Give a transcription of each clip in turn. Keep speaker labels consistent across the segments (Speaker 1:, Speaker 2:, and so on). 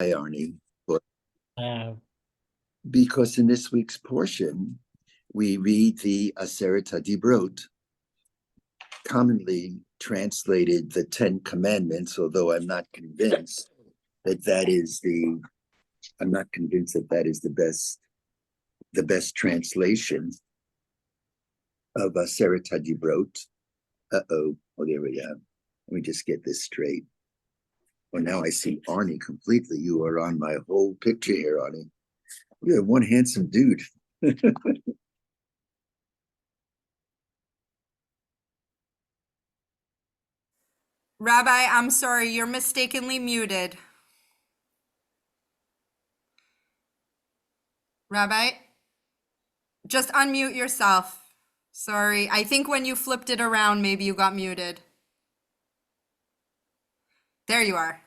Speaker 1: Arnie, but
Speaker 2: Uh,
Speaker 1: because in this week's portion, we read the Aseret HaDibrot, commonly translated the Ten Commandments, although I'm not convinced that that is the best translation of Aseret HaDibrot. Oh, there we go. Let me just get this straight. Well, now I see Arnie completely. You are on my whole picture here, Arnie. You're one handsome dude.
Speaker 3: Rabbi, I'm sorry, you're mistakenly muted. Rabbi, just unmute yourself. Sorry, I think when you flipped it around, maybe you got muted. There you are.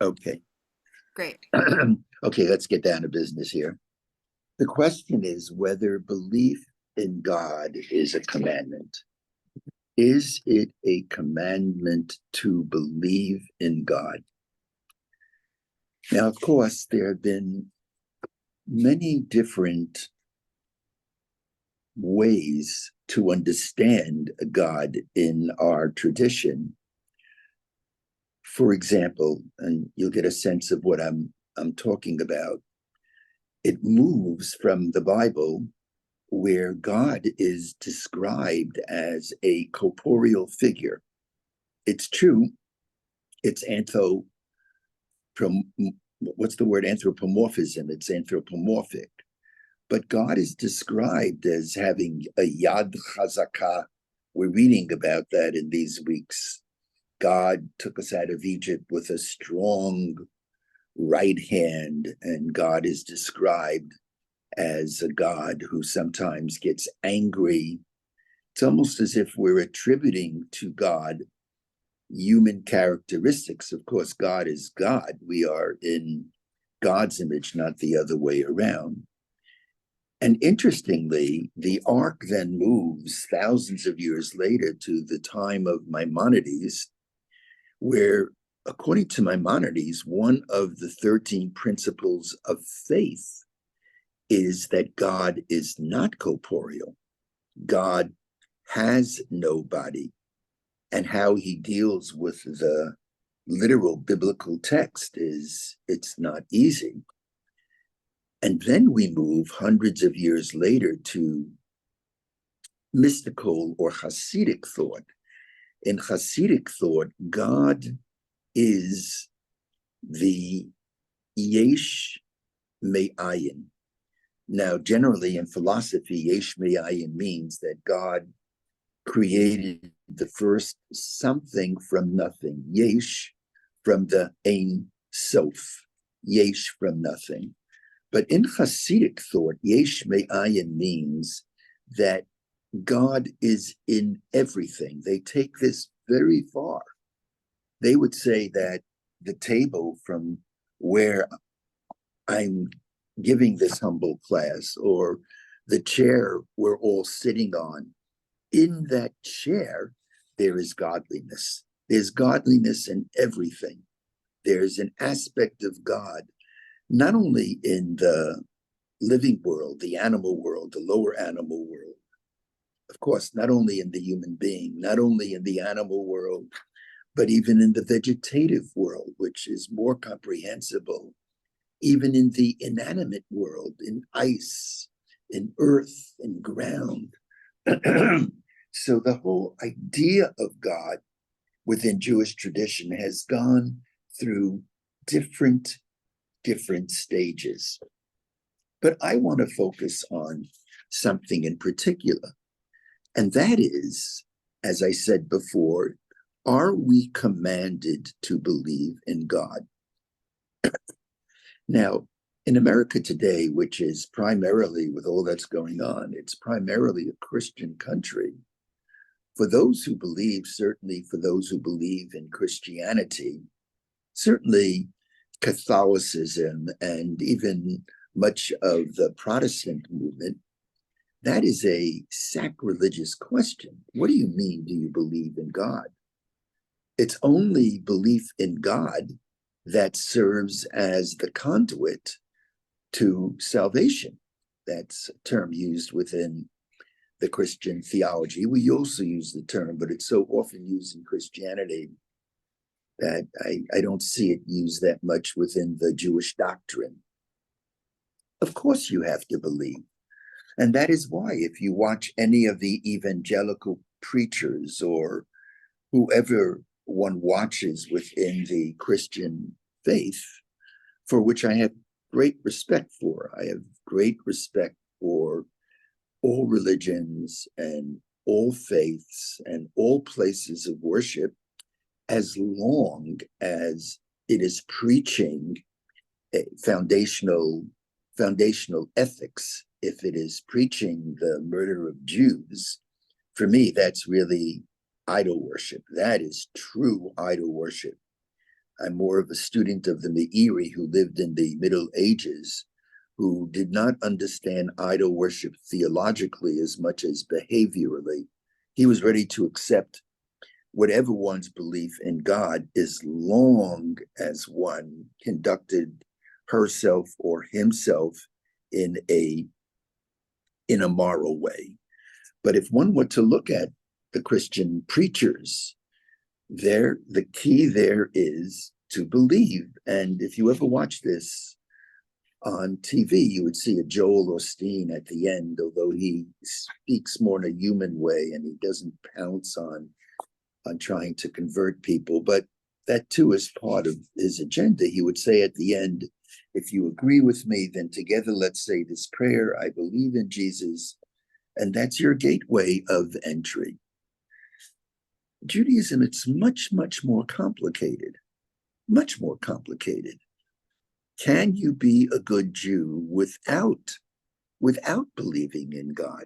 Speaker 1: Okay.
Speaker 3: Great.
Speaker 1: Okay, let's get down to business here. The question is whether belief in God is a commandment. Is it a commandment to believe in God? Now, of course, there have been many different ways to understand God in our tradition. For example, and you'll get a sense of what I'm talking about, it moves from the Bible, where God is described as a corporeal figure. It's true, it's anthropomorphism, it's anthropomorphic. But God is described as having a yad chazakah. We're reading about that in these weeks. God took us out of Egypt with a strong right hand, and God is described as a God who sometimes gets angry. It's almost as if we're attributing to God human characteristics. Of course, God is God. We are in God's image, not the other way around. And interestingly, the arc then moves thousands of years later to the time of Maimonides, where, according to Maimonides, one of the 13 principles of faith is that God is not corporeal. God has no body. And how he deals with the literal biblical text it's not easy. And then we move hundreds of years later to mystical or Hasidic thought. In Hasidic thought, God is the Yesh Me'ayin. Now, generally in philosophy, Yesh Me'ayin means that God created the first something from nothing. Yesh from the Ein Sof. Yesh from nothing. But in Hasidic thought, Yesh Me'ayin means that God is in everything. They take this very far. They would say that the table from where I'm giving this humble class, or the chair we're all sitting on, in that chair, there is godliness. There's godliness in everything. There's an aspect of God, not only in the living world, the animal world, the lower animal world. Of course, not only in the human being, not only in the animal world, but even in the vegetative world, which is more comprehensible, even in the inanimate world, in ice, in earth, in ground. So the whole idea of God within Jewish tradition has gone through different stages. But I want to focus on something in particular, and that is, as I said before, are we commanded to believe in God? Now, in America today, which is primarily, with all that's going on, it's primarily a Christian country. For those who believe, certainly for those who believe in Christianity, certainly Catholicism and even much of the Protestant movement, that is a sacrilegious question. What do you mean, do you believe in God? It's only belief in God that serves as the conduit to salvation. That's a term used within the Christian theology. We also use the term, but it's so often used in Christianity that I don't see it used that much within the Jewish doctrine. Of course, you have to believe. And that is why, if you watch any of the evangelical preachers or whoever one watches within the Christian faith, for which I have great respect for, I have great respect for all religions and all faiths and all places of worship, as long as it is preaching a foundational ethics. If it is preaching the murder of Jews, for me, that's really idol worship. That is true idol worship. I'm more of a student of the Meiri, who lived in the Middle Ages, who did not understand idol worship theologically as much as behaviorally. He was ready to accept whatever one's belief in God, as long as one conducted herself or himself in a moral way. But if one were to look at the Christian preachers, the key there is to believe. And if you ever watch this on TV, you would see a Joel Osteen at the end, although he speaks more in a human way and he doesn't pounce on trying to convert people. But that too is part of his agenda. He would say at the end, if you agree with me, then together let's say this prayer: I believe in Jesus. And that's your gateway of entry. Judaism, it's much, much more complicated. Much more complicated. Can you be a good Jew without believing in God?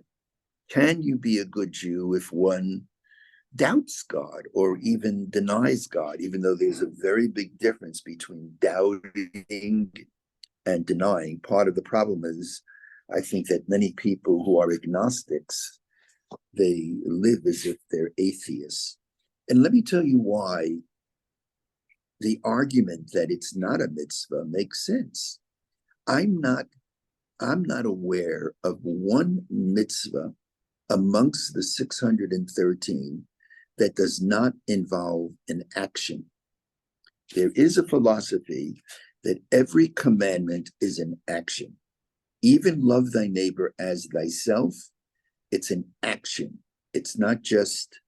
Speaker 1: Can you be a good Jew if one doubts God or even denies God, even though there's a very big difference between doubting and denying? Part of the problem is, I think, that many people who are agnostics, they live as if they're atheists. And let me tell you why the argument that it's not a mitzvah makes sense. I'm not aware of one mitzvah amongst the 613 that does not involve an action. There is a philosophy that every commandment is an action. Even love thy neighbor as thyself, it's an action. It's not just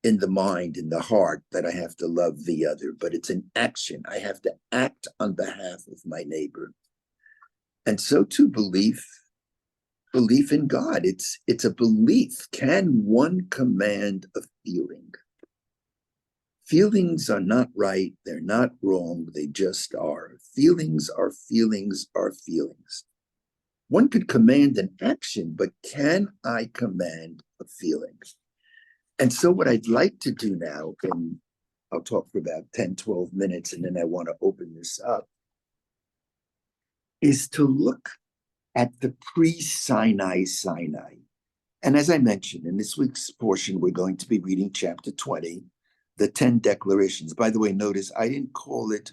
Speaker 1: in the mind, in the heart, that I have to love the other, but it's an action. I have to act on behalf of my neighbor. And so too, belief in God, it's a belief. Can one command a feeling? Feelings are not right, they're not wrong, they just are. Feelings are feelings are feelings. One could command an action, but can I command a feeling? And so what I'd like to do now, and I'll talk for about 10, 12 minutes, and then I want to open this up, is to look at the pre-Sinai Sinai. And as I mentioned, in this week's portion, we're going to be reading chapter 20, the 10 declarations. By the way, notice I didn't call it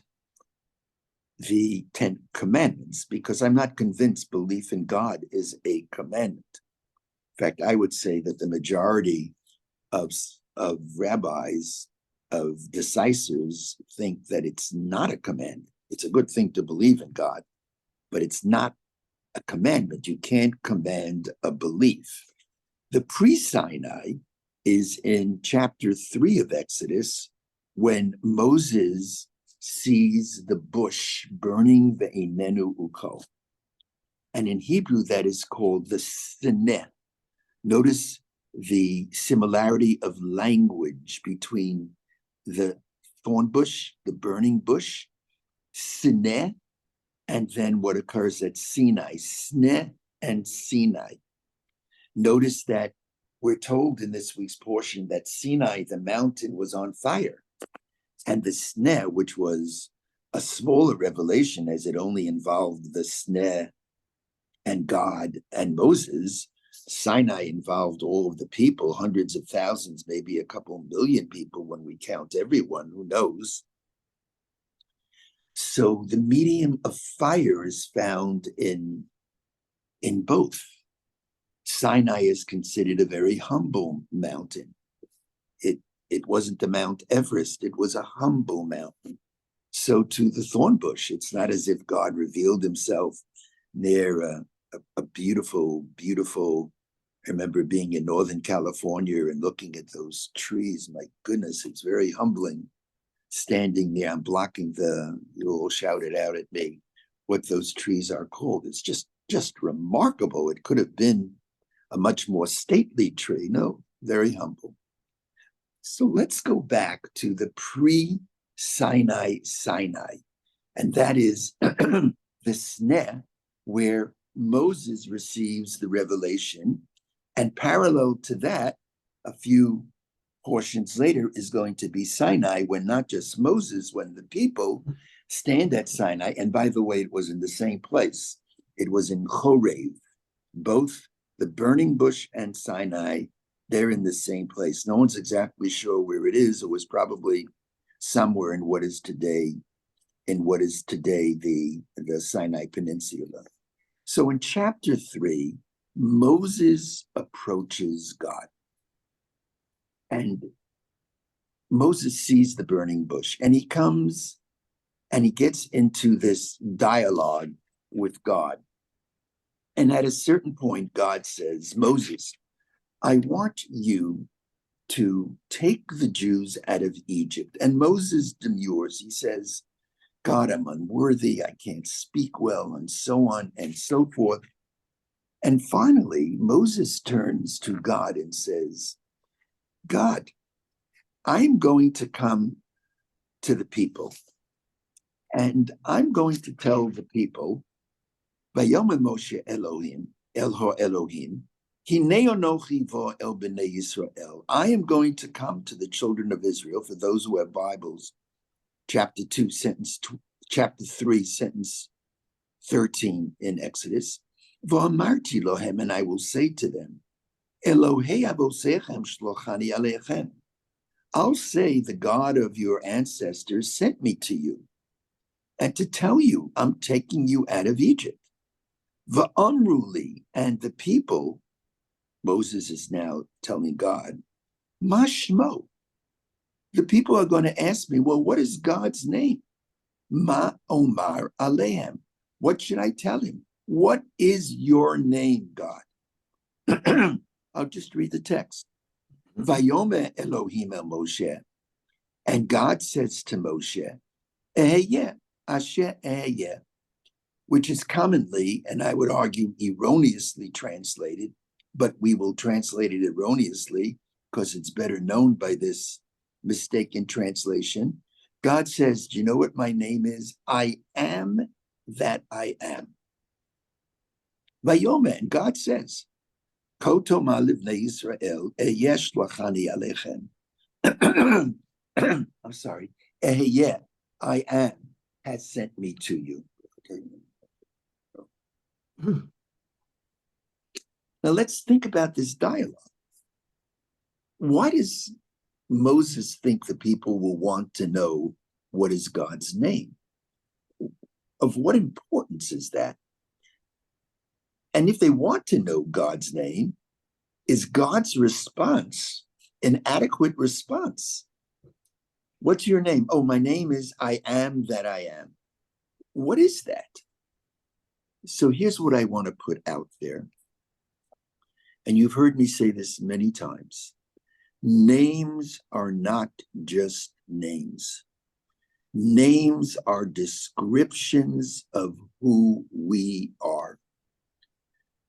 Speaker 1: the 10 commandments because I'm not convinced belief in God is a commandment. In fact, I would say that the majority of rabbis, of decisors, think that it's not a commandment. It's a good thing to believe in God, but it's not a commandment. You can't command a belief. The pre-Sinai is in chapter 3 of Exodus, when Moses sees the bush burning the Einenu Uko. And in Hebrew, that is called the Sineh. Notice the similarity of language between the thorn bush, the burning bush, Sineh, and then what occurs at Sinai, Sneh and Sinai. Notice that we're told in this week's portion that Sinai, the mountain, was on fire. And the Sneh, which was a smaller revelation as it only involved the Sneh and God and Moses, Sinai involved all of the people, hundreds of thousands, maybe a couple million people when we count everyone, who knows. So the medium of fire is found in both. Sinai is considered a very humble mountain. It wasn't the Mount Everest, it was a humble mountain. So to the thorn bush, it's not as if God revealed himself near a beautiful, beautiful. I remember being in Northern California and looking at those trees. My goodness, it's very humbling. Standing there, I'm blocking you all shouted out at me what those trees are called. It's just remarkable. It could have been a much more stately tree. No, very humble. So let's go back to the pre-Sinai Sinai, and that is the Sneh, where Moses receives the revelation, and parallel to that, a few portions later is going to be Sinai, when not just Moses, when the people stand at Sinai, and by the way, it was in the same place. It was in Chorev, both the burning bush and Sinai, they're in the same place. No one's exactly sure where it is. It was probably somewhere in what is today the Sinai Peninsula. So in chapter 3, Moses approaches God. And Moses sees the burning bush, and he comes and he gets into this dialogue with God. And at a certain point, God says, Moses, I want you to take the Jews out of Egypt. And Moses demurs. He says, God, I'm unworthy. I can't speak well, and so on and so forth. And finally, Moses turns to God and says, God, I'm going to come to the people, and I'm going to tell the people, Vayomer Moshe Elohim, El Ha Elohim, Hinei Anochi vo el bnei Yisrael. I am going to come to the children of Israel, for those who have Bibles, chapter 3, sentence 13 in Exodus. V'amarti lohem, and I will say to them, Elohei avosechem shlochani aleichem. I'll say the God of your ancestors sent me to you, and to tell you I'm taking you out of Egypt. V'amruli, and the people, Moses is now telling God, Mashmo. The people are going to ask me, well, what is God's name? Ma Omar Alehem. What should I tell him? What is your name, God? I'll just read the text. Vayomer Elohim el Moshe. And God says to Moshe, Eheyeh, Asher Eheyeh, which is commonly, and I would argue erroneously translated, but we will translate it erroneously because it's better known by this mistaken translation. God says, do you know what my name is? I am that I am. Vayomer, and God says, Ko toma livnei Yisrael, eyesh lachani alechem. I'm sorry. Eheyeh, I am, has sent me to you. Okay. Now let's think about this dialogue. Why does Moses think the people will want to know what is God's name? Of what importance is that? And if they want to know God's name, is God's response an adequate response? What's your name? Oh, my name is I am that I am. What is that? So here's what I want to put out there. And you've heard me say this many times. Names are not just names. Names are descriptions of who we are.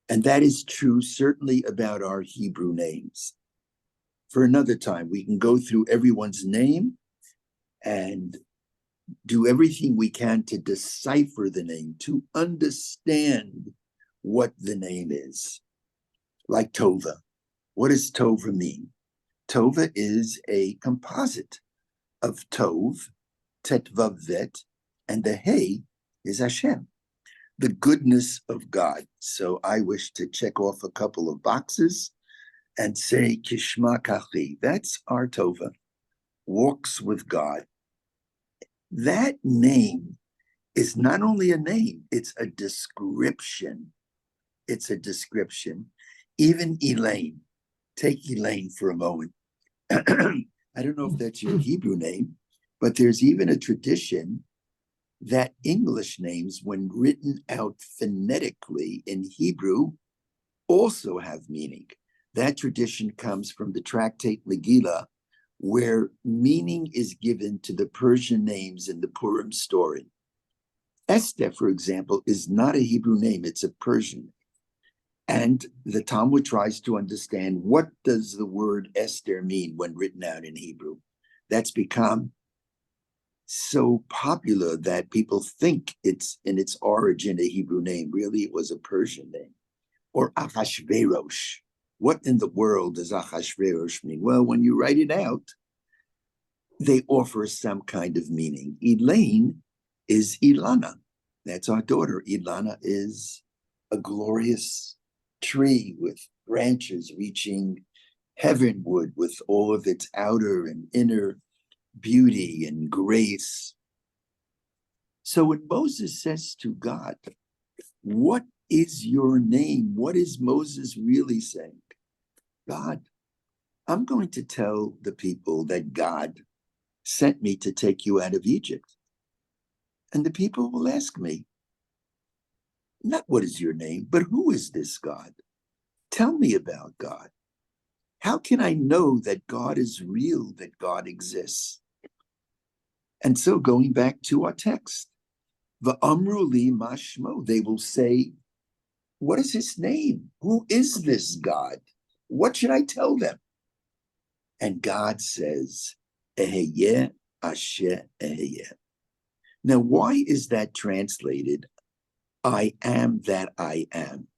Speaker 1: And that is true certainly about our Hebrew names. For another time, we can go through everyone's name and do everything we can to decipher the name, to understand what the name is. Like Tova. What does Tova mean? Tova is a composite of Tov, Tet Vav Vet, and the Hey is Hashem, the goodness of God. So I wish to check off a couple of boxes and say, Kishma Kachi, that's our Tova, walks with God. That name is not only a name, it's a description. It's a description. Even Elaine, take Elaine for a moment. I don't know if that's your Hebrew name, but there's even a tradition that English names, when written out phonetically in Hebrew, also have meaning. That tradition comes from the tractate Megillah, where meaning is given to the Persian names in the Purim story. Esther, for example, is not a Hebrew name, it's a Persian name. And the Talmud tries to understand, what does the word Esther mean when written out in Hebrew? That's become so popular that people think it's in its origin a Hebrew name. Really, it was a Persian name. Or Achashverosh. What in the world does Achashverosh mean? Well, when you write it out, they offer some kind of meaning. Elaine is Ilana. That's our daughter. Ilana is a glorious tree with branches reaching heavenward, with all of its outer and inner beauty and grace. So when Moses says to God, what is your name? What is Moses really saying? God, I'm going to tell the people that God sent me to take you out of Egypt. And the people will ask me, not what is your name, but who is this God? Tell me about God. How can I know that God is real, that God exists? And so going back to our text, V'amru li mashmo, they will say, what is his name? Who is this God? What should I tell them? And God says, Eheyeh asher eheyeh. Now, why is that translated, I am that I am?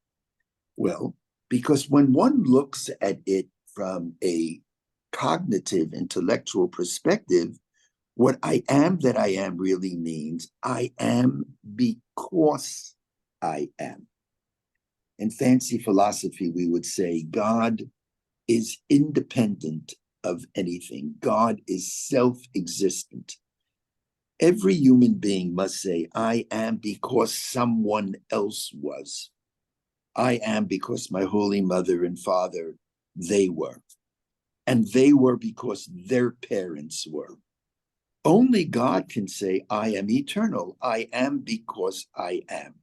Speaker 1: Well, because when one looks at it from a cognitive, intellectual perspective, what I am that I am really means I am because I am. In fancy philosophy, we would say God is independent of anything. God is self-existent. Every human being must say, I am because someone else was. I am because my holy mother and father, they were. And they were because their parents were. Only God can say, I am eternal. I am because I am.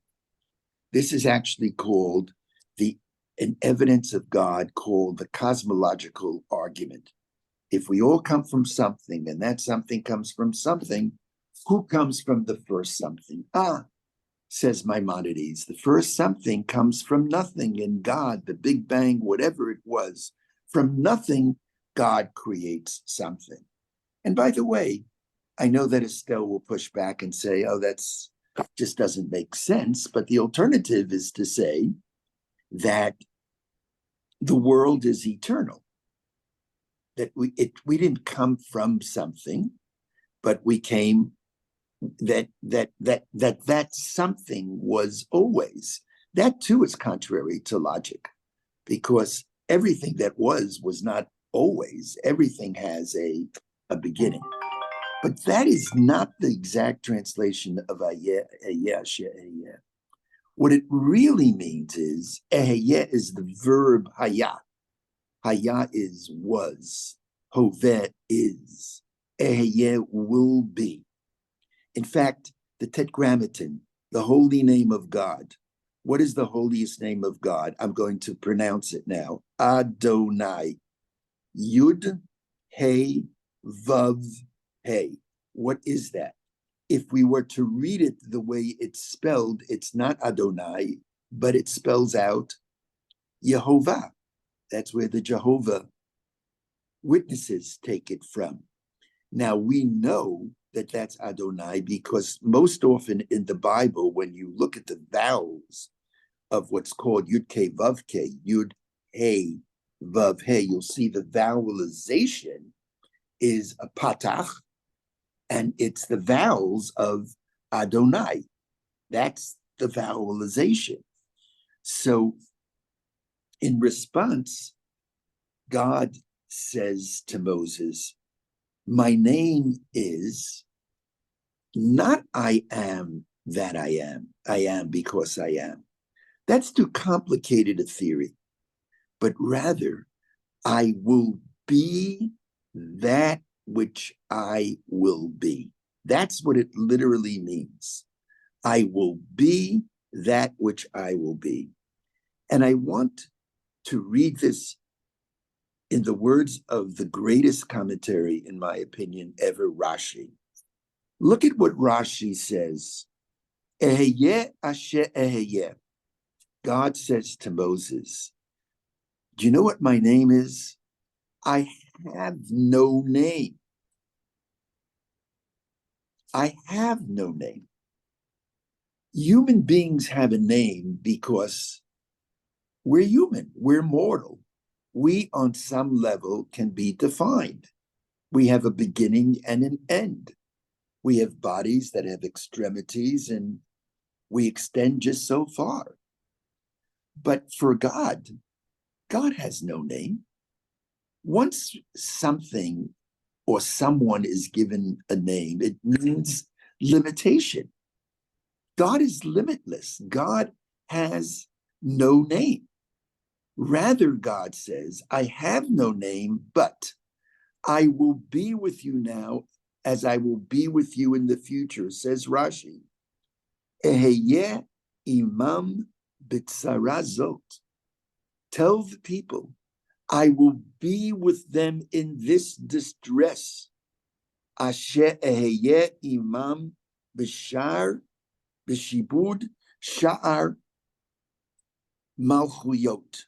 Speaker 1: This is actually called an evidence of God called the cosmological argument. If we all come from something and that something comes from something, who comes from the first something? Says Maimonides, the first something comes from nothing, and God, the Big Bang, whatever it was, from nothing, God creates something. And by the way, I know that Estelle will push back and say, oh, that's just doesn't make sense. But the alternative is to say that the world is eternal, that we didn't come from something, but we came that something was always. That too is contrary to logic, because everything that was not always. Everything has a beginning. But that is not the exact translation of Ayeh, Ayeh. What it really means is, Eheyeh is the verb Hayah. Hayah is was. Hoveh is. Eheyeh will be. In fact, the Tetragrammaton, the holy name of God. What is the holiest name of God? I'm going to pronounce it now. Adonai. Yud, Hey, Vav, Hey. What is that? If we were to read it the way it's spelled, it's not Adonai, but it spells out Yehovah. That's where the Jehovah Witnesses take it from. Now, we know that that's Adonai because most often in the Bible, when you look at the vowels of what's called Yud Ke Vav Ke, Yud Hey Vav Hey, you'll see the vowelization is a patach, and it's the vowels of Adonai. That's the vowelization. So in response, God says to Moses, my name is not I am that I am. I am because I am. That's too complicated a theory, but rather, I will be that which I will be. That's what it literally means. I will be that which I will be. And I want to read this in the words of the greatest commentary, in my opinion, ever, Rashi. Look at what Rashi says. Eheyeh asher eheyeh. God says to Moses, do you know what my name is? I have no name. I have no name. Human beings have a name because we're human, we're mortal. We, on some level, can be defined. We have a beginning and an end. We have bodies that have extremities, and we extend just so far. But for God, God has no name. Once something or someone is given a name, it means limitation. God is limitless. God has no name. Rather, God says, I have no name, but I will be with you now as I will be with you in the future, says Rashi. Eheyeh imam b'tzara zot. Tell the people, I will be with them in this distress. Asher eheyeh imam b'shar b'shibud sha'ar malchuyot.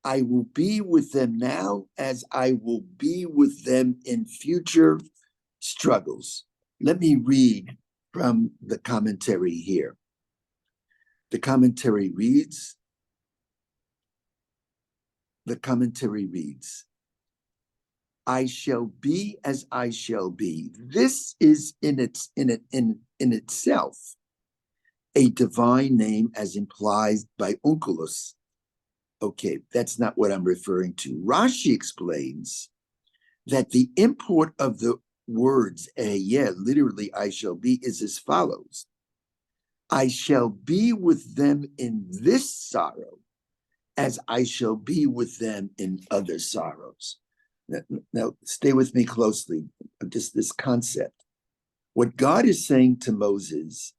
Speaker 1: I will be with them now as I will be with them in future struggles. Let me read from the commentary here. The commentary reads, I shall be as I shall be. This is in itself a divine name as implied by Onkelos. Okay, that's not what I'm referring to. Rashi explains that the import of the words literally I shall be, is as follows. I shall be with them in this sorrow as I shall be with them in other sorrows. Now stay with me closely, just this concept. What God is saying to Moses,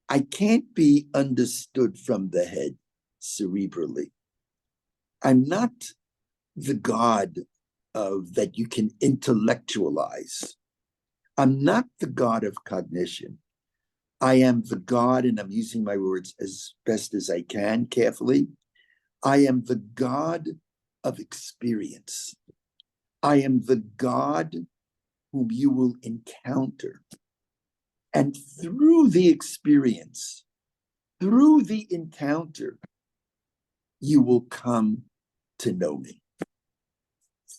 Speaker 1: I can't be understood from the head cerebrally. I'm not the God that you can intellectualize. I'm not the God of cognition. I am the God, and I'm using my words as best as I can, carefully. I am the God of experience. I am the God whom you will encounter. And through the experience, through the encounter, you will come to know me.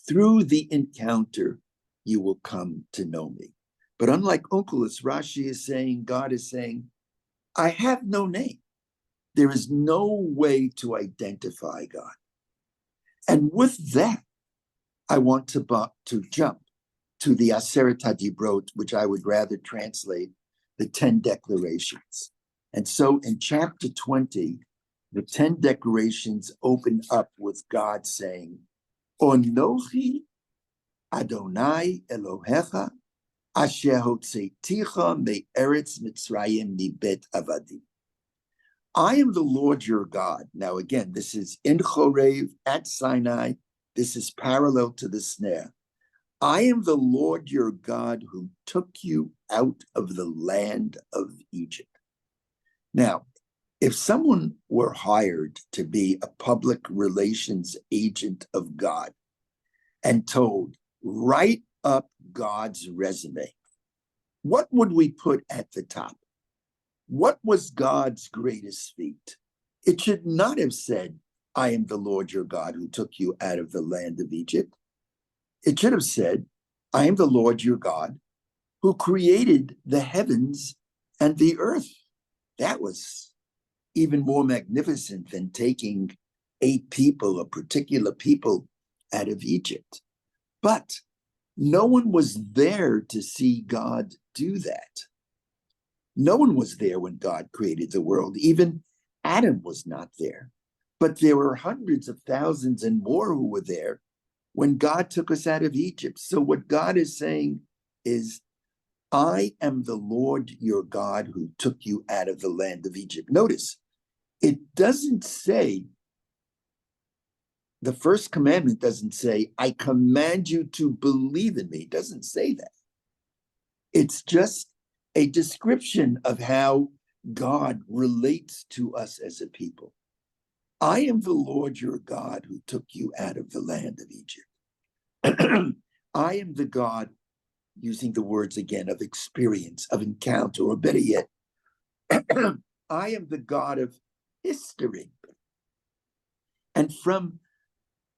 Speaker 1: Through the encounter, you will come to know me. But unlike Onkelos, Rashi is saying, God is saying, I have no name. There is no way to identify God. And with that, I want to jump to the Aseret HaDibrot, which I would rather translate the 10 declarations. And so in chapter 20, the 10 declarations open up with God saying, Onochi Adonai Elohecha Asher hotzeiticha me'eretz Mitzrayim mibet avadim. I am the Lord your God. Now again, this is in Chorev at Sinai. This is parallel to the snare. I am the Lord your God who took you out of the land of Egypt. Now, if someone were hired to be a public relations agent of God and told, write up God's resume, what would we put at the top? What was God's greatest feat? It should not have said, I am the Lord your God who took you out of the land of Egypt. It should have said, I am the Lord your God who created the heavens and the earth. That was even more magnificent than taking a people, a particular people, out of Egypt. But no one was there to see God do that. No one was there when God created the world. Even Adam was not there. But there were hundreds of thousands and more who were there when God took us out of Egypt. So what God is saying is, I am the Lord your God who took you out of the land of Egypt. Notice, it doesn't say, the first commandment doesn't say, I command you to believe in me. It doesn't say that. It's just a description of how God relates to us as a people. I am the Lord your God who took you out of the land of Egypt. I am the God, using the words again, of experience, of encounter, or better yet, I am the God of history. And from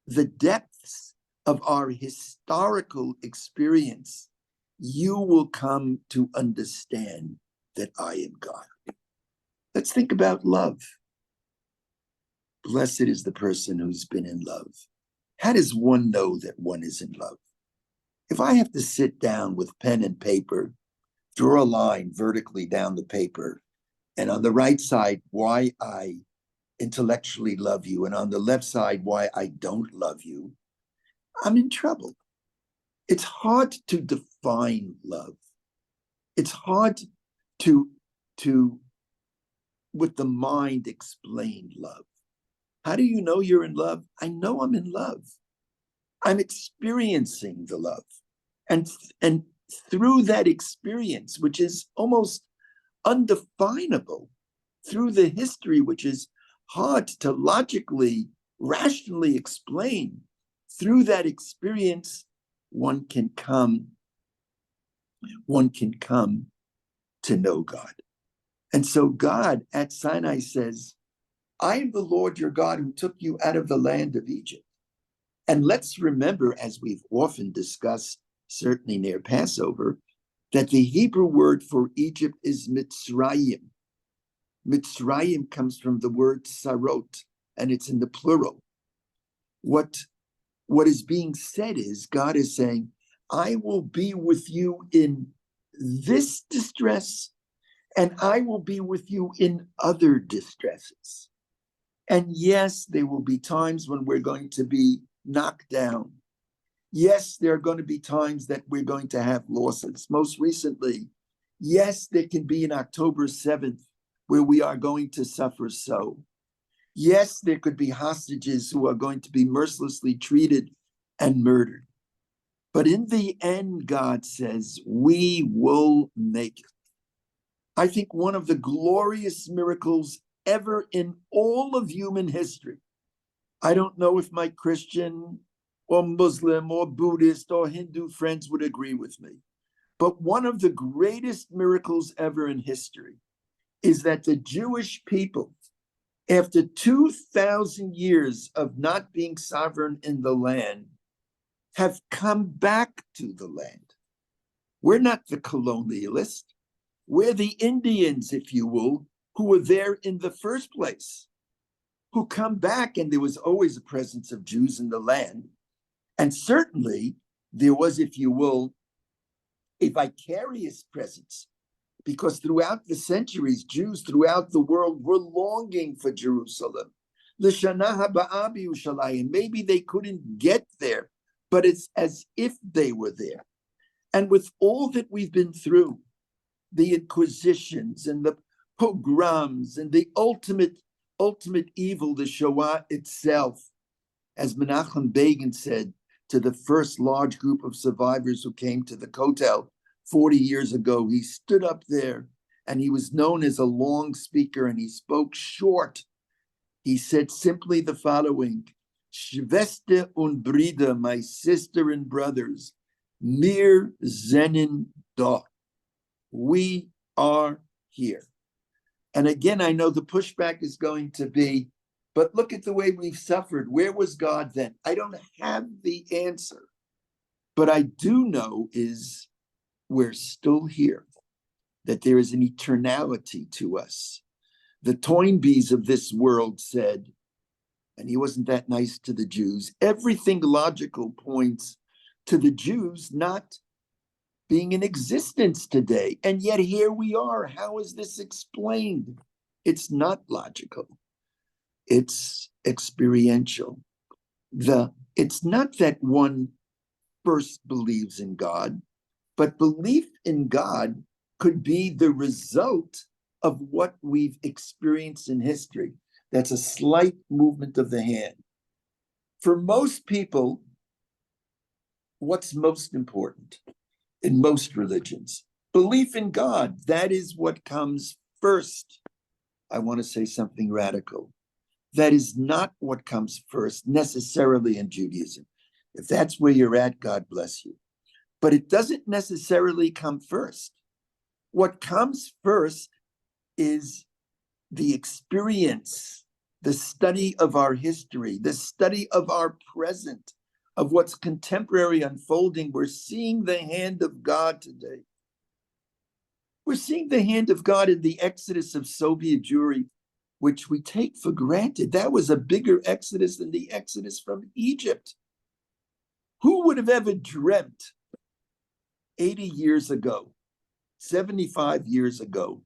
Speaker 1: the depths of our historical experience, you will come to understand that I am God. Let's think about love. Blessed is the person who's been in love. How does one know that one is in love? If I have to sit down with pen and paper, draw a line vertically down the paper, and on the right side, why I intellectually love you, and on the left side, why I don't love you, I'm in trouble. It's hard to define love. It's hard to with the mind, explain love. How do you know you're in love? I know I'm in love. I'm experiencing the love. And through that experience, which is almost undefinable, through the history, which is hard to logically, rationally explain, through that experience, one can come to know God. And so God at Sinai says, I am the Lord your God who took you out of the land of Egypt. And let's remember, as we've often discussed, certainly near Passover, that the Hebrew word for Egypt is Mitzrayim. Mitzrayim comes from the word sarot, and it's in the plural. What is being said is, God is saying, I will be with you in this distress, and I will be with you in other distresses. And yes, there will be times when we're going to be knocked down. Yes, there are going to be times that we're going to have losses. Most recently, yes, there can be an October 7th where we are going to suffer so. Yes, there could be hostages who are going to be mercilessly treated and murdered. But in the end, God says, we will make it. I think one of the glorious miracles ever in all of human history. I don't know if my Christian or Muslim or Buddhist or Hindu friends would agree with me, but one of the greatest miracles ever in history is that the Jewish people, after 2,000 years of not being sovereign in the land, have come back to the land. We're not the colonialists. We're the Indians, if you will, who were there in the first place, who come back, and there was always a presence of Jews in the land. And certainly there was, if you will, a vicarious presence, because throughout the centuries, Jews throughout the world were longing for Jerusalem. L'shana haba'ah b'Yerushalayim. Maybe they couldn't get there, but it's as if they were there. And with all that we've been through, the inquisitions and the pogroms and the ultimate evil, the Shoah itself, as Menachem Begin said to the first large group of survivors who came to the Kotel 40 years ago, he stood up there and he was known as a long speaker, and he spoke short. He said simply the following: Schwester und Brüder, my sister and brothers, mir seinen da. We are here. And again, I know the pushback is going to be, but look at the way we've suffered. Where was God then? I don't have the answer. But I do know is we're still here, that there is an eternality to us. The Toynbees of this world said, and he wasn't that nice to the Jews, everything logical points to the Jews not being in existence today. And yet here we are. How is this explained? It's not logical. It's experiential. It's not that one first believes in God, but belief in God could be the result of what we've experienced in history. That's a slight movement of the hand. For most people, what's most important in most religions? Belief in God. That is what comes first. I want to say something radical. That is not what comes first necessarily in Judaism. If that's where you're at, God bless you. But it doesn't necessarily come first. What comes first is the experience, the study of our history, the study of our present, of what's contemporary unfolding. We're seeing the hand of God today. We're seeing the hand of God in the exodus of Soviet Jewry, which we take for granted. That was a bigger exodus than the exodus from Egypt. Who would have ever dreamt 80 years ago, 75 years ago,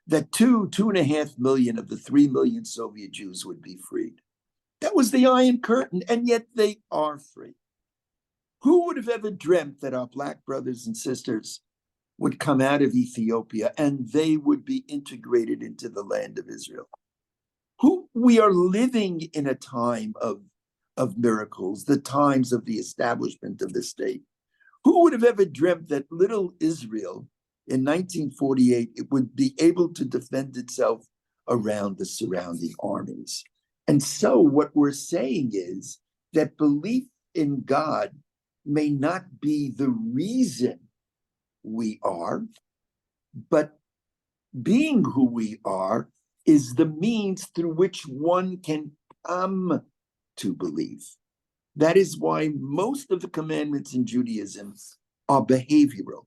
Speaker 1: that 2.5 million of the 3 million Soviet Jews would be freed? That was the Iron Curtain, and yet they are free. Who would have ever dreamt that our Black brothers and sisters would come out of Ethiopia and they would be integrated into the land of Israel? We are living in a time of miracles, the times of the establishment of the state. Who would have ever dreamt that little Israel in 1948 it would be able to defend itself around the surrounding armies? And so what we're saying is that belief in God may not be the reason we are, but being who we are is the means through which one can come to believe. That is why most of the commandments in Judaism are behavioral.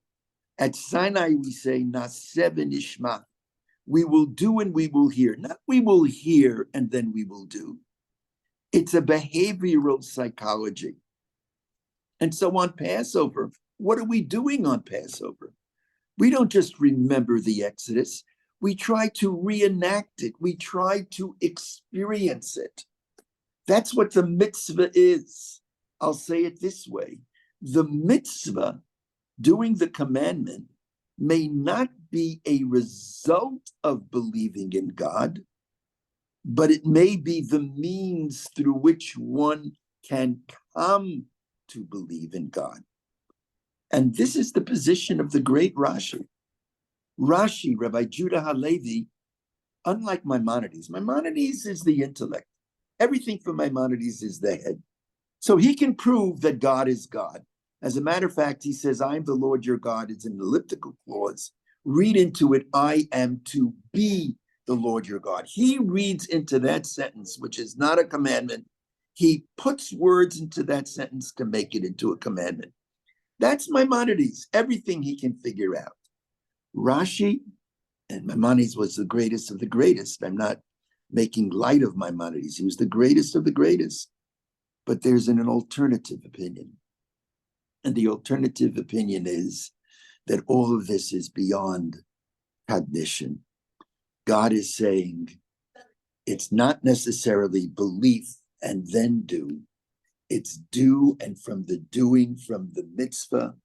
Speaker 1: At Sinai, we say, Naseh v'nishma. We will do and we will hear. Not we will hear and then we will do. It's a behavioral psychology. And so on Passover, what are we doing on Passover? We don't just remember the Exodus. We try to reenact it. We try to experience it. That's what the mitzvah is. I'll say it this way. The mitzvah, doing the commandment, may not be a result of believing in God, but it may be the means through which one can come to believe in God. And this is the position of the great Rashi. Rashi, Rabbi Judah Halevi, unlike Maimonides is the intellect. Everything for Maimonides is the head. So he can prove that God is God. As a matter of fact, he says, I am the Lord your God. It's an elliptical clause. Read into it, I am to be the Lord your God. He reads into that sentence, which is not a commandment. He puts words into that sentence to make it into a commandment. That's Maimonides, everything he can figure out. Rashi, and Maimonides was the greatest of the greatest. I'm not making light of Maimonides. He was the greatest of the greatest. But there's an alternative opinion. And the alternative opinion is that all of this is beyond cognition. God is saying it's not necessarily belief and then do. It's do, and from the doing, from the mitzvah,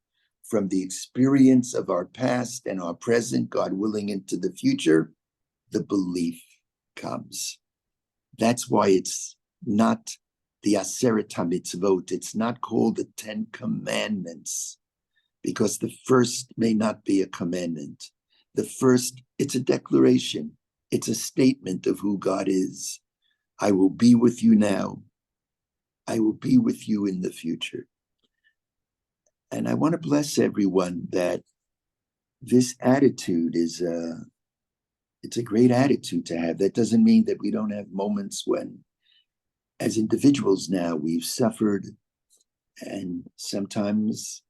Speaker 1: from the experience of our past and our present, God willing, into the future, the belief comes. That's why it's not the Aseret HaMitzvot. It's not called the 10 Commandments, because the first may not be a commandment. The first, it's a declaration. It's a statement of who God is. I will be with you now. I will be with you in the future. And I want to bless everyone that this attitude is it's a great attitude to have. That doesn't mean that we don't have moments when, as individuals now, we've suffered, and sometimes,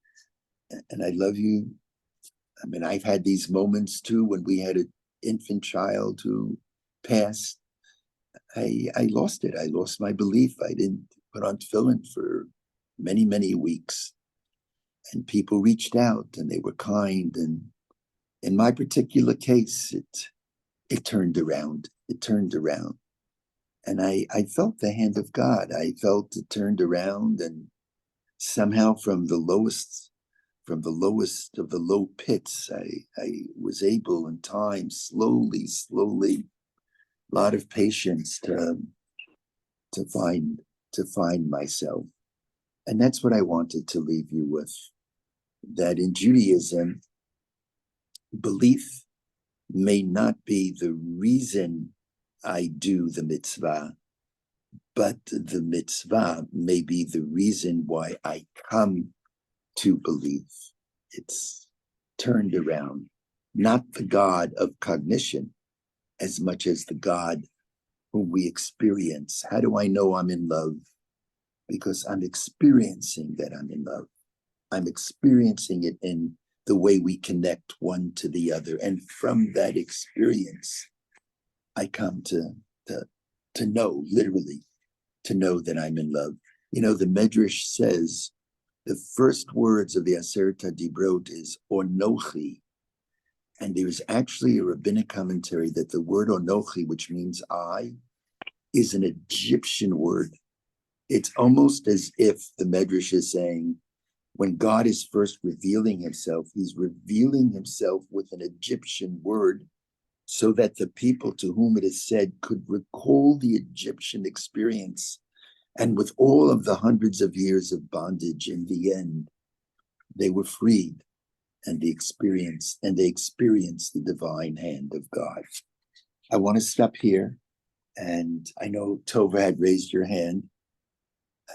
Speaker 1: and I love you, I mean, I've had these moments too when we had an infant child who passed. I lost it. I lost my belief. I didn't put on tefillin for many, many weeks. and people reached out and they were kind. And in my particular case, it turned around. It turned around. And I felt the hand of God. I felt it turned around, and somehow from the lowest of the low pits, I was able in time, slowly, a lot of patience to find myself. And that's what I wanted to leave you with, that in Judaism, belief may not be the reason I do the mitzvah, but the mitzvah may be the reason why I come to believe. It's turned around, not the God of cognition as much as the God whom we experience. How do I know I'm in love? Because I'm experiencing that I'm in love. I'm experiencing it in the way we connect one to the other. And from that experience, I come to know, literally, to know that I'm in love. You know, the Medrash says the first words of the Aseret HaDibrot is Onochi. And there's actually a rabbinic commentary that the word Onochi, which means I, is an Egyptian word. It's almost as if the Medrash is saying, when God is first revealing himself, he's revealing himself with an Egyptian word so that the people to whom it is said could recall the Egyptian experience. And with all of the hundreds of years of bondage, in the end, they were freed, and they experienced the divine hand of God. I want to stop here. And I know Tova had raised your hand.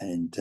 Speaker 1: And